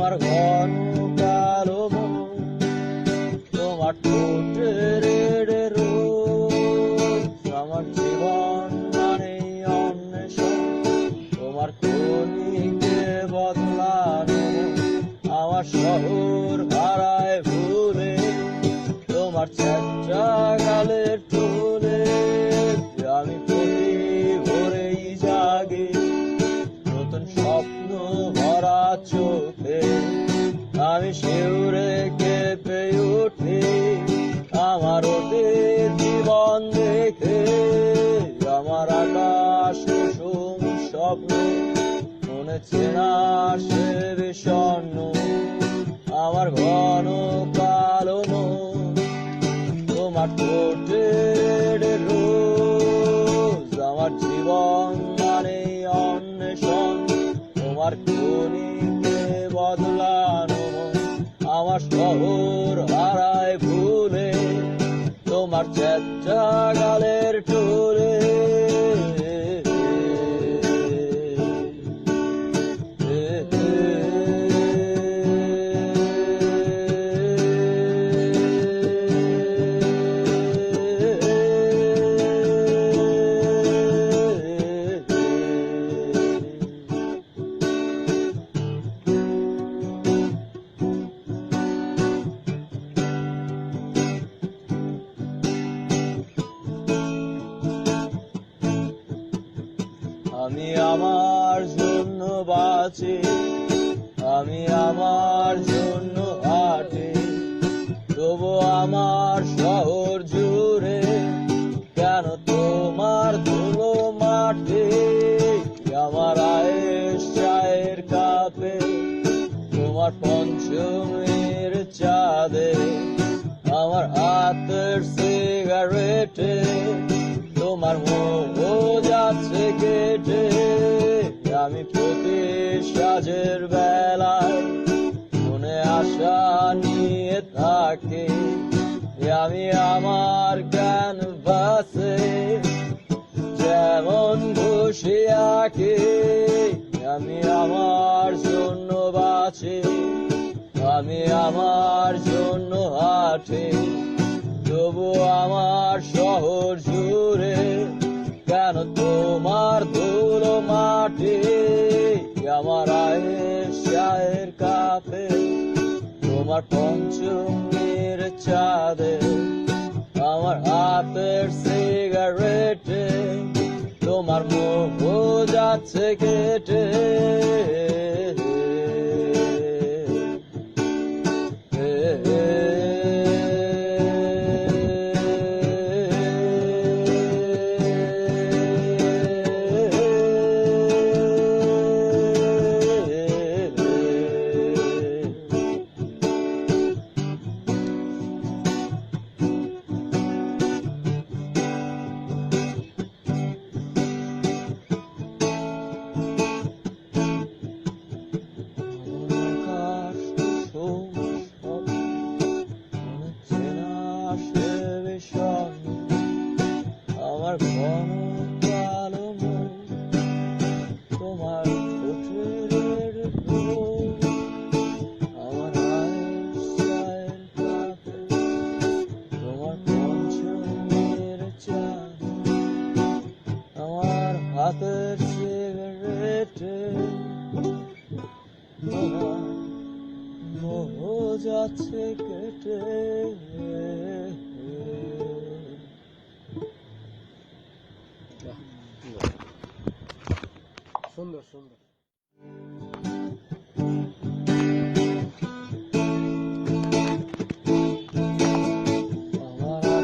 আমার ঘন কালো মন তোমার ঠোঁটের রোজ, আমার জীবন মানে অন্বেষণ, তোমার ক্ষণিকে বদলানো, আমার শহর হারায় ভুলে তোমার চেষ্টা গালের তোলে। আমি প্রতি ভোরেই জাগি নতুন স্বপ্ন ভরা চোখে, আমি শিউরে কেঁপে উঠি আমার অতীত জীবন দেখে। আমার আকাশ কুসুম স্বপ্ন মনে চেনা সে বিষণ্ণ, আমার ঘন কালো মন তোমার ঠোঁটের রোজ, আমার জীবন মানে অন্বেষণ, তোমার ক্ষণিকে বদলানো, আমার শহর হারায় ভুলে তোমার চেষ্টা গালের টোলে। আমি আমার জন্য বাঁচি, আমি আমার জন্য হাঁটি, তবু আমার শহর জুড়ে কেন তোমার ধুলো মাটি। আমার আয়েশ চায়ের কাপে তোমার পঞ্চমীর চাঁদে, আমার হাতের সিগারেটে তোমার মোহ যাচ্ছে কেটে। আমি প্রতি সাজের বেলায় মনে আশা নিয়ে থাকি, আমি আমার ক্যানভাসে যেমন খুশি আঁকি। আমি আমার জন্য বাঁচি, আমি আমার জন্য হাঁটি, তবু আমার শহর জুড়ে কেন তোমার ধুলো মাটি। আমার আয়েশ চায়ের কাপে তোমার পঞ্চমীর চাঁদে, আমার হাতের সিগারেটে তোমার মোহ যাচ্ছে কেটে। আমার ঘন কালো মন তোমার ঠোঁটের রোজ, আমার আয়েশ চায়ের কাপে তোমার পঞ্চমীর চাঁদ, আমার হাতের সিগারেটে তোমার মোহ যাচ্ছে কেটে। সুন্দর সুন্দর।